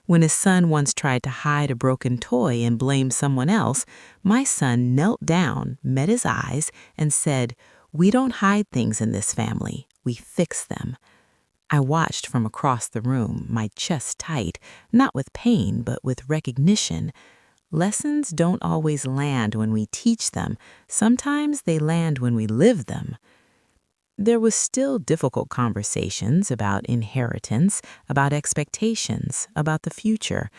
When his son once tried to hide a broken toy and blame someone else, my son knelt down, met his eyes, and said, "We don't hide things in this family. We fix them." I watched from across the room, my chest tight, not with pain, but with recognition. Lessons don't always land when we teach them. Sometimes they land when we live them. There was still difficult conversations about inheritance, about expectations, about the future.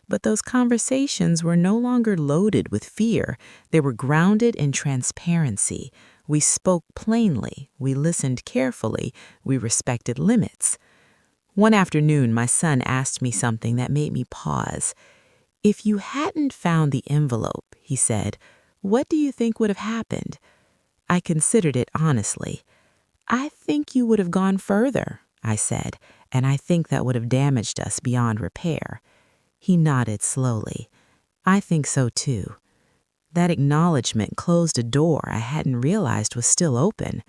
But those conversations were no longer loaded with fear. They were grounded in transparency. We spoke plainly. We listened carefully. We respected limits. One afternoon, my son asked me something that made me pause. "If you hadn't found the envelope," he said, "what do you think would have happened?" I considered it honestly. "I think you would have gone further," I said, "and I think that would have damaged us beyond repair." He nodded slowly. "I think so too." That acknowledgement closed a door I hadn't realized was still open.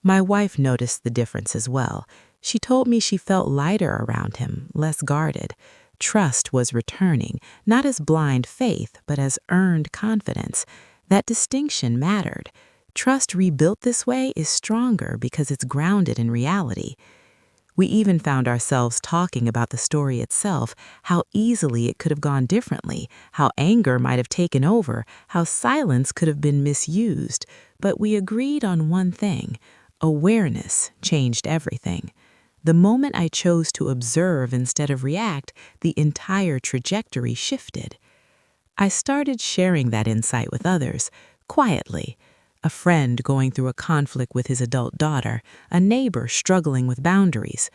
My wife noticed the difference as well. She told me she felt lighter around him, less guarded. Trust was returning, not as blind faith, but as earned confidence. That distinction mattered. Trust rebuilt this way is stronger because it's grounded in reality. We even found ourselves talking about the story itself, how easily it could have gone differently, how anger might have taken over, how silence could have been misused. But we agreed on one thing: awareness changed everything. The moment I chose to observe instead of react, the entire trajectory shifted. I started sharing that insight with others, quietly. A friend going through a conflict with his adult daughter, a neighbor struggling with boundaries.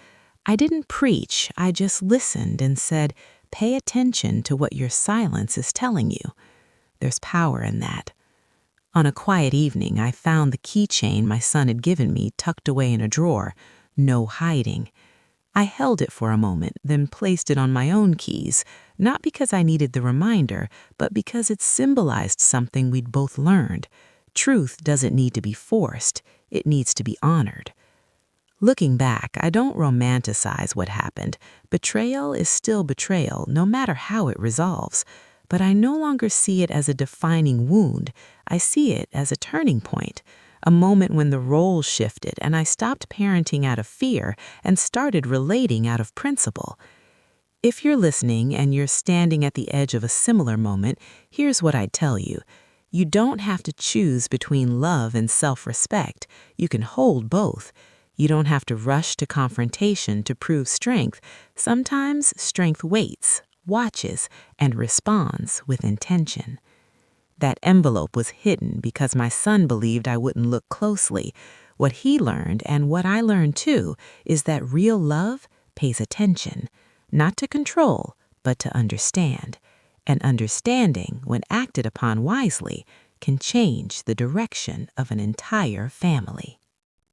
I didn't preach, I just listened and said, "Pay attention to what your silence is telling you." There's power in that. On a quiet evening, I found the keychain my son had given me tucked away in a drawer. No hiding. I held it for a moment, then placed it on my own keys, not because I needed the reminder, but because it symbolized something we'd both learned. Truth doesn't need to be forced, it needs to be honored. Looking back, I don't romanticize what happened. Betrayal is still betrayal, no matter how it resolves. But I no longer see it as a defining wound. I see it as a turning point, a moment when the roles shifted and I stopped parenting out of fear and started relating out of principle. If you're listening and you're standing at the edge of a similar moment, here's what I'd tell you. You don't have to choose between love and self-respect. You can hold both. You don't have to rush to confrontation to prove strength. Sometimes strength waits, watches, and responds with intention. That envelope was hidden because my son believed I wouldn't look closely. What he learned, and what I learned too, is that real love pays attention, not to control, but to understand. And understanding, when acted upon wisely, can change the direction of an entire family.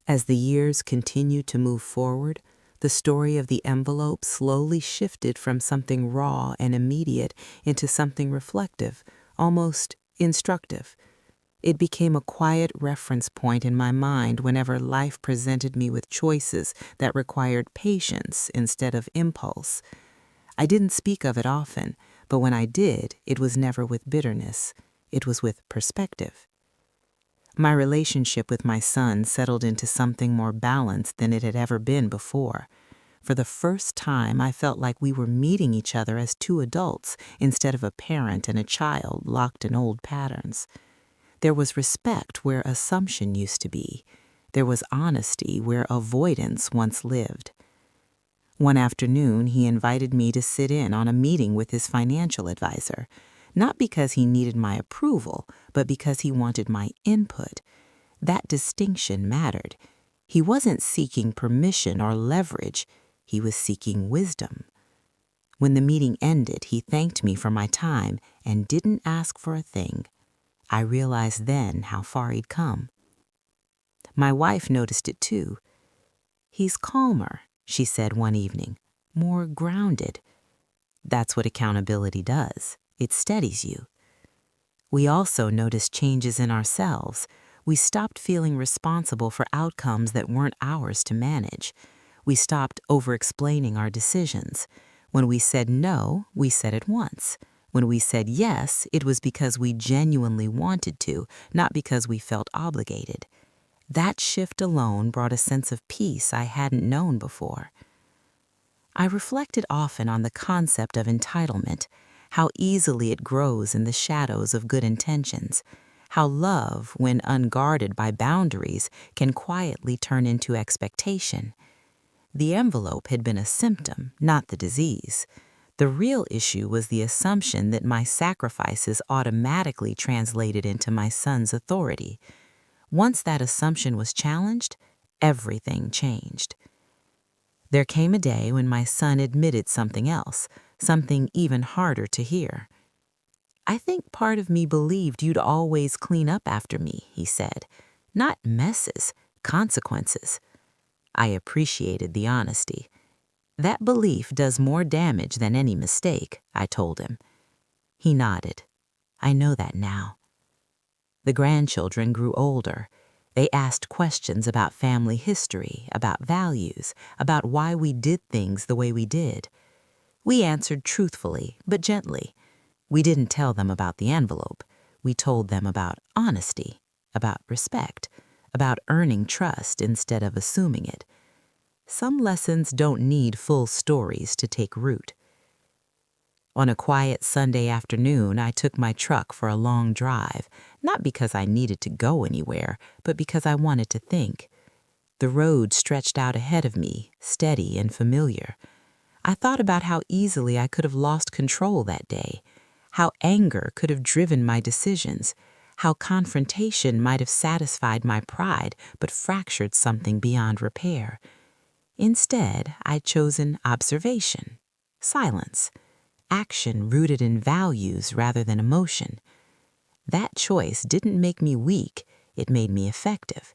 As the years continued to move forward, the story of the envelope slowly shifted from something raw and immediate into something reflective, almost instructive. It became a quiet reference point in my mind whenever life presented me with choices that required patience instead of impulse. I didn't speak of it often, but when I did, it was never with bitterness. It was with perspective. My relationship with my son settled into something more balanced than it had ever been before. For the first time, I felt like we were meeting each other as two adults instead of a parent and a child locked in old patterns. There was respect where assumption used to be. There was honesty where avoidance once lived. One afternoon, he invited me to sit in on a meeting with his financial advisor, not because he needed my approval, but because he wanted my input. That distinction mattered. He wasn't seeking permission or leverage. He was seeking wisdom. When the meeting ended, he thanked me for my time and didn't ask for a thing. I realized then how far he'd come. My wife noticed it too. "He's calmer," she said one evening, "more grounded." That's what accountability does. It steadies you. We also noticed changes in ourselves. We stopped feeling responsible for outcomes that weren't ours to manage. We stopped over-explaining our decisions. When we said no, we said it once. When we said yes, it was because we genuinely wanted to, not because we felt obligated. That shift alone brought a sense of peace I hadn't known before. I reflected often on the concept of entitlement, how easily it grows in the shadows of good intentions, how love, when unguarded by boundaries, can quietly turn into expectation. The envelope had been a symptom, not the disease. The real issue was the assumption that my sacrifices automatically translated into my son's authority. Once that assumption was challenged, everything changed. There came a day when my son admitted something else, something even harder to hear. "I think part of me believed you'd always clean up after me," he said. "Not messes, consequences." I appreciated the honesty. "That belief does more damage than any mistake," I told him. He nodded. "I know that now." The grandchildren grew older. They asked questions about family history, about values, about why we did things the way we did. We answered truthfully, but gently. We didn't tell them about the envelope. We told them about honesty, about respect, about earning trust instead of assuming it. Some lessons don't need full stories to take root. On a quiet Sunday afternoon, I took my truck for a long drive, not because I needed to go anywhere, but because I wanted to think. The road stretched out ahead of me, steady and familiar. I thought about how easily I could have lost control that day, how anger could have driven my decisions, how confrontation might have satisfied my pride but fractured something beyond repair. Instead, I'd chosen observation, silence, action rooted in values rather than emotion. That choice didn't make me weak, it made me effective.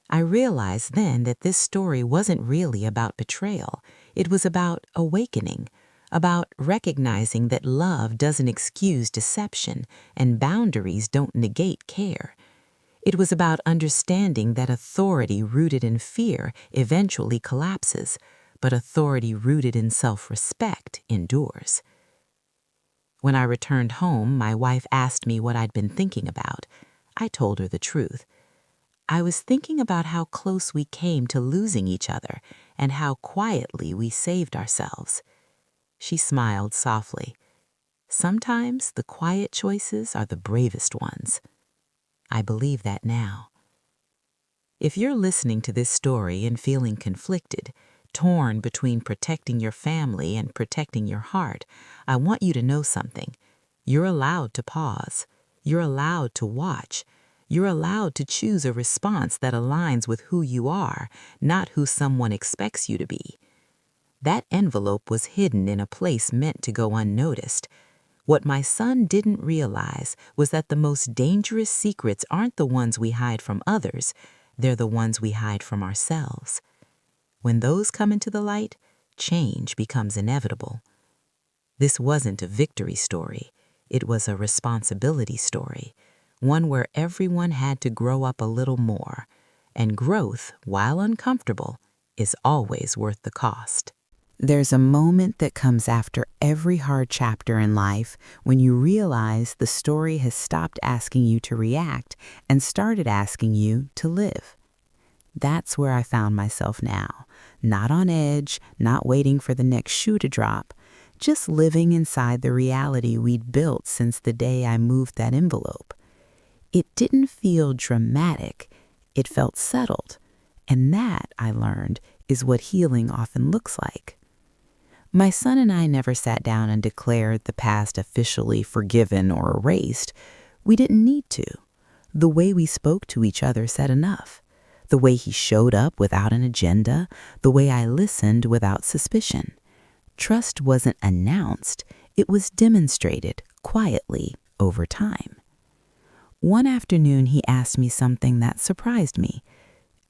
I realized then that this story wasn't really about betrayal. It was about awakening, about recognizing that love doesn't excuse deception and boundaries don't negate care. It was about understanding that authority rooted in fear eventually collapses, but authority rooted in self-respect endures. When I returned home, my wife asked me what I'd been thinking about. I told her the truth. I was thinking about how close we came to losing each other and how quietly we saved ourselves. She smiled softly. Sometimes the quiet choices are the bravest ones. I believe that now. If you're listening to this story and feeling conflicted, torn between protecting your family and protecting your heart, I want you to know something. You're allowed to pause. You're allowed to watch. You're allowed to choose a response that aligns with who you are, not who someone expects you to be. That envelope was hidden in a place meant to go unnoticed. What my son didn't realize was that the most dangerous secrets aren't the ones we hide from others, they're the ones we hide from ourselves. When those come into the light, change becomes inevitable. This wasn't a victory story. It was a responsibility story, one where everyone had to grow up a little more, and growth, while uncomfortable, is always worth the cost. There's a moment that comes after every hard chapter in life when you realize the story has stopped asking you to react and started asking you to live. That's where I found myself now, not on edge, not waiting for the next shoe to drop, just living inside the reality we'd built since the day I moved that envelope. It didn't feel dramatic, it felt settled, and that, I learned, is what healing often looks like. My son and I never sat down and declared the past officially forgiven or erased. We didn't need to. The way we spoke to each other said enough. The way he showed up without an agenda, the way I listened without suspicion. Trust wasn't announced, it was demonstrated quietly over time. One afternoon, he asked me something that surprised me.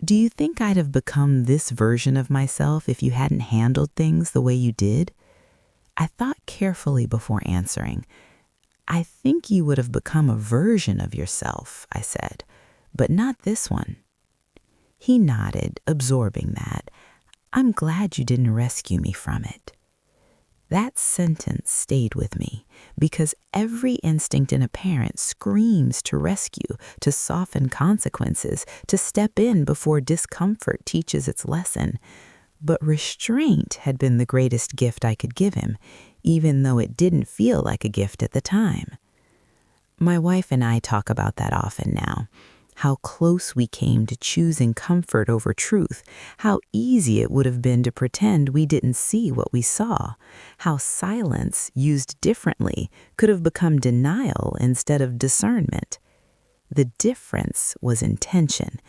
"Do you think I'd have become this version of myself if you hadn't handled things the way you did?" I thought carefully before answering. "I think you would have become a version of yourself," I said, "but not this one." He nodded, absorbing that. "I'm glad you didn't rescue me from it." That sentence stayed with me because every instinct in a parent screams to rescue, to soften consequences, to step in before discomfort teaches its lesson. But restraint had been the greatest gift I could give him, even though it didn't feel like a gift at the time. My wife and I talk about that often now. How close we came to choosing comfort over truth, how easy it would have been to pretend we didn't see what we saw, how silence, used differently, could have become denial instead of discernment. The difference was intention.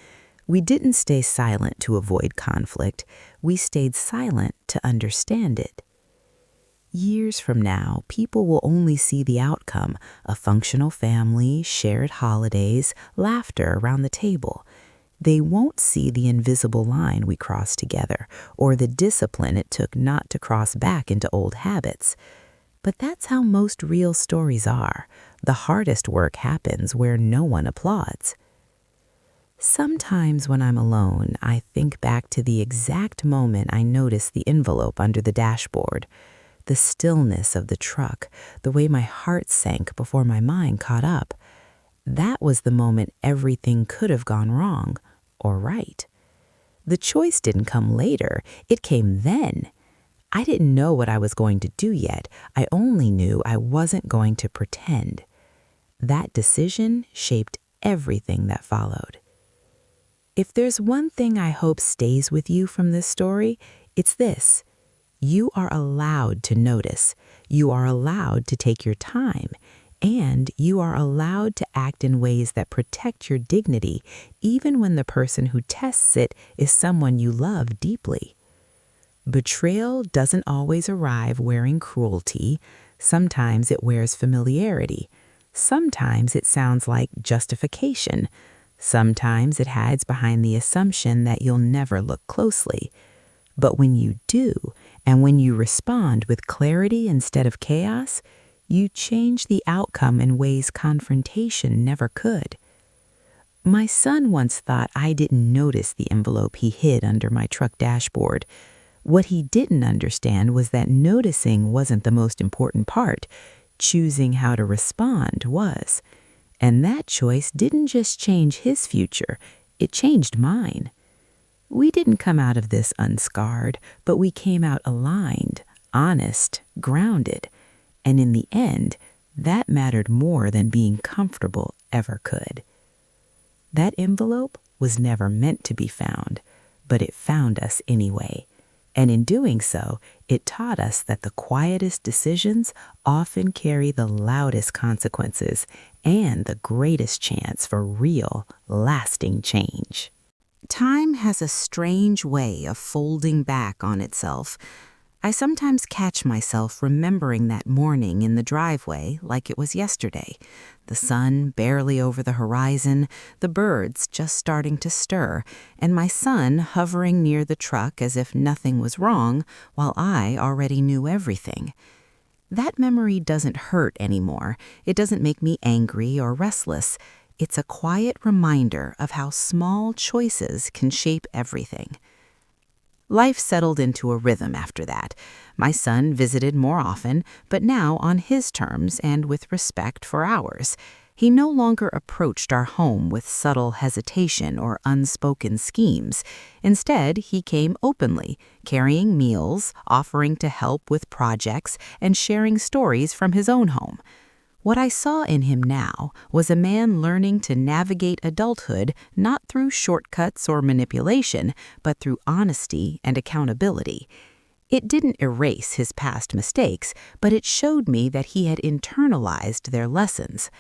We didn't stay silent to avoid conflict, we stayed silent to understand it. Years from now, people will only see the outcome, a functional family, shared holidays, laughter around the table. They won't see the invisible line we crossed together, or the discipline it took not to cross back into old habits. But that's how most real stories are. The hardest work happens where no one applauds. Sometimes when I'm alone, I think back to the exact moment I noticed the envelope under the dashboard. The stillness of the truck, the way my heart sank before my mind caught up. That was the moment everything could have gone wrong or right. The choice didn't come later, it came then. I didn't know what I was going to do yet. I only knew I wasn't going to pretend. That decision shaped everything that followed. If there's one thing I hope stays with you from this story, it's this. You are allowed to notice, you are allowed to take your time, and you are allowed to act in ways that protect your dignity, even when the person who tests it is someone you love deeply. Betrayal doesn't always arrive wearing cruelty. Sometimes it wears familiarity. Sometimes it sounds like justification. Sometimes it hides behind the assumption that you'll never look closely. But when you do, and when you respond with clarity instead of chaos, you change the outcome in ways confrontation never could. My son once thought I didn't notice the envelope he hid under my truck dashboard. What he didn't understand was that noticing wasn't the most important part. Choosing how to respond was. And that choice didn't just change his future, it changed mine. We didn't come out of this unscarred, but we came out aligned, honest, grounded. And in the end, that mattered more than being comfortable ever could. That envelope was never meant to be found, but it found us anyway. And in doing so, it taught us that the quietest decisions often carry the loudest consequences and the greatest chance for real, lasting change. Time has a strange way of folding back on itself. I sometimes catch myself remembering that morning in the driveway like it was yesterday. The sun barely over the horizon, the birds just starting to stir, and my son hovering near the truck as if nothing was wrong, while I already knew everything. That memory doesn't hurt anymore. It doesn't make me angry or restless. It's a quiet reminder of how small choices can shape everything. Life settled into a rhythm after that. My son visited more often, but now on his terms and with respect for ours. He no longer approached our home with subtle hesitation or unspoken schemes. Instead, he came openly, carrying meals, offering to help with projects, and sharing stories from his own home. What I saw in him now was a man learning to navigate adulthood not through shortcuts or manipulation, but through honesty and accountability. It didn't erase his past mistakes, but it showed me that he had internalized their lessons.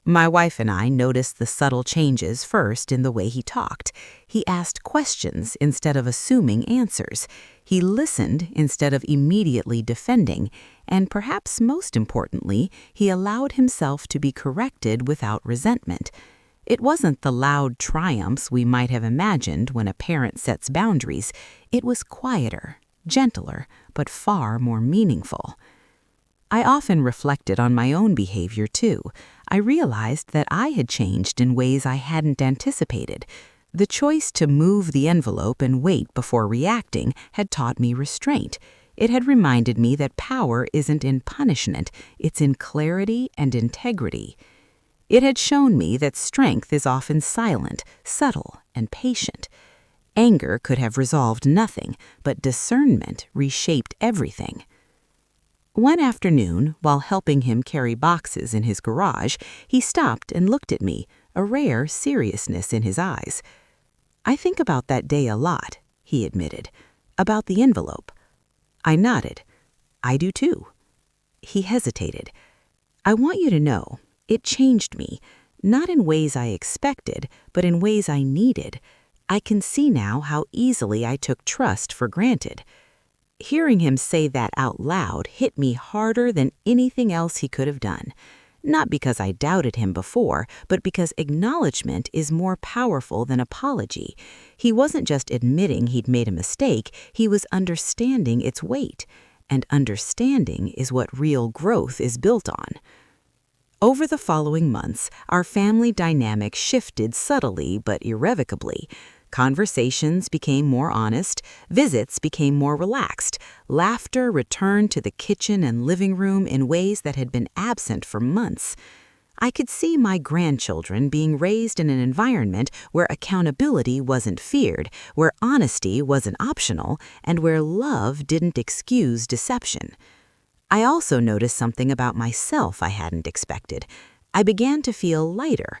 My wife and I noticed the subtle changes first in the way he talked. He asked questions instead of assuming answers. He listened instead of immediately defending. And perhaps most importantly, he allowed himself to be corrected without resentment. It wasn't the loud triumphs we might have imagined when a parent sets boundaries. It was quieter, gentler, but far more meaningful. I often reflected on my own behavior, too. I realized that I had changed in ways I hadn't anticipated. The choice to move the envelope and wait before reacting had taught me restraint. It had reminded me that power isn't in punishment, it's in clarity and integrity. It had shown me that strength is often silent, subtle, and patient. Anger could have resolved nothing, but discernment reshaped everything. One afternoon, while helping him carry boxes in his garage, he stopped and looked at me, a rare seriousness in his eyes. "I think about that day a lot," he admitted. "About the envelope." I nodded. "I do too." He hesitated. "I want you to know, it changed me, not in ways I expected, but in ways I needed. I can see now how easily I took trust for granted." Hearing him say that out loud hit me harder than anything else he could have done. Not because I doubted him before, but because acknowledgement is more powerful than apology. He wasn't just admitting he'd made a mistake, he was understanding its weight. And understanding is what real growth is built on. Over the following months, our family dynamic shifted subtly but irrevocably. Conversations became more honest, visits became more relaxed, laughter returned to the kitchen and living room in ways that had been absent for months. I could see my grandchildren being raised in an environment where accountability wasn't feared, where honesty wasn't optional, and where love didn't excuse deception. I also noticed something about myself I hadn't expected. I began to feel lighter.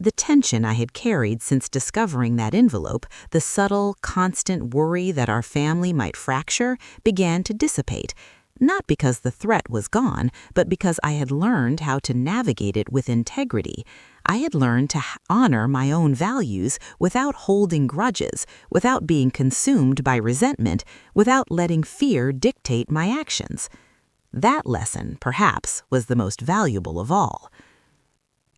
The tension I had carried since discovering that envelope, the subtle, constant worry that our family might fracture, began to dissipate. Not because the threat was gone, but because I had learned how to navigate it with integrity. I had learned to honor my own values without holding grudges, without being consumed by resentment, without letting fear dictate my actions. That lesson, perhaps, was the most valuable of all.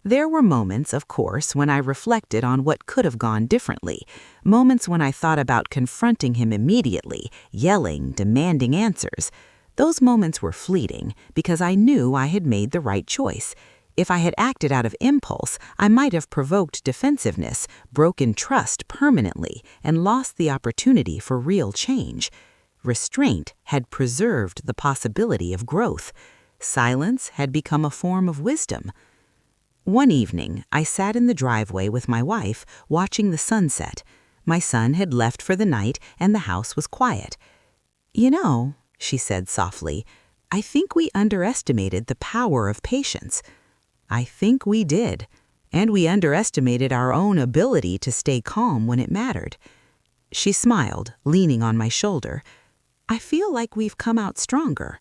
There were moments, of course, when I reflected on what could have gone differently, moments when I thought about confronting him immediately, yelling, demanding answers. Those moments were fleeting because I knew I had made the right choice. If I had acted out of impulse, I might have provoked defensiveness, broken trust permanently, and lost the opportunity for real change. Restraint had preserved the possibility of growth. Silence had become a form of wisdom. One evening, I sat in the driveway with my wife, watching the sunset. My son had left for the night, and the house was quiet. "You know," she said softly, "I think we underestimated the power of patience." I think we did, and we underestimated our own ability to stay calm when it mattered. She smiled, leaning on my shoulder. "I feel like we've come out stronger."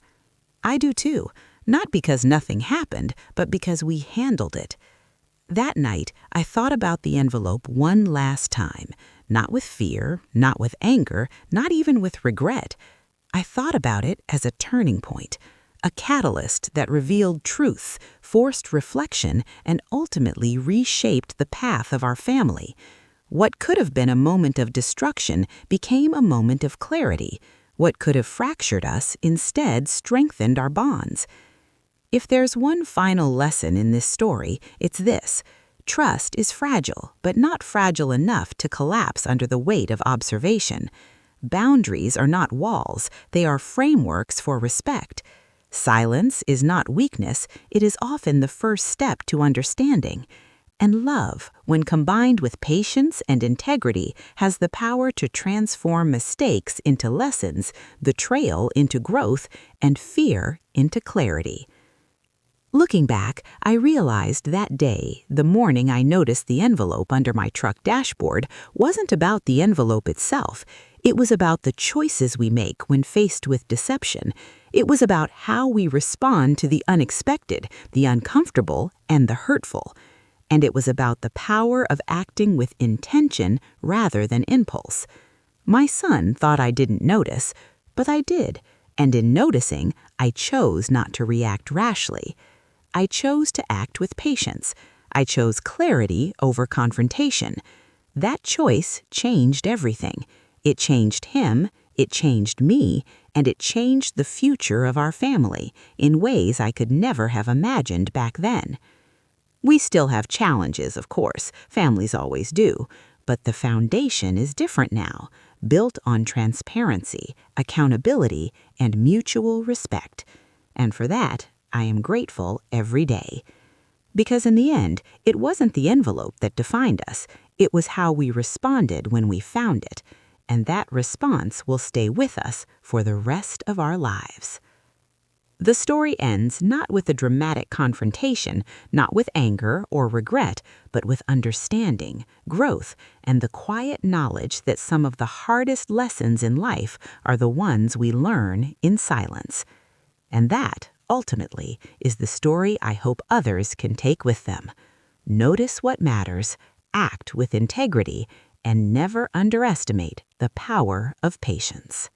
"I do too. Not because nothing happened, but because we handled it." That night, I thought about the envelope one last time, not with fear, not with anger, not even with regret. I thought about it as a turning point, a catalyst that revealed truth, forced reflection, and ultimately reshaped the path of our family. What could have been a moment of destruction became a moment of clarity. What could have fractured us instead strengthened our bonds. If there's one final lesson in this story, it's this. Trust is fragile, but not fragile enough to collapse under the weight of observation. Boundaries are not walls, they are frameworks for respect. Silence is not weakness, it is often the first step to understanding. And love, when combined with patience and integrity, has the power to transform mistakes into lessons, betrayal into growth, and fear into clarity. Looking back, I realized that day, the morning I noticed the envelope under my truck dashboard, wasn't about the envelope itself. It was about the choices we make when faced with deception. It was about how we respond to the unexpected, the uncomfortable, and the hurtful. And it was about the power of acting with intention rather than impulse. My son thought I didn't notice, but I did. And in noticing, I chose not to react rashly. I chose to act with patience. I chose clarity over confrontation. That choice changed everything. It changed him, it changed me, and it changed the future of our family in ways I could never have imagined back then. We still have challenges, of course, families always do, but the foundation is different now, built on transparency, accountability, and mutual respect. And for that, I am grateful every day. Because in the end, it wasn't the envelope that defined us, it was how we responded when we found it. And that response will stay with us for the rest of our lives. The story ends not with a dramatic confrontation, not with anger or regret, but with understanding, growth, and the quiet knowledge that some of the hardest lessons in life are the ones we learn in silence. And that, ultimately, is the story I hope others can take with them. Notice what matters, act with integrity, and never underestimate the power of patience.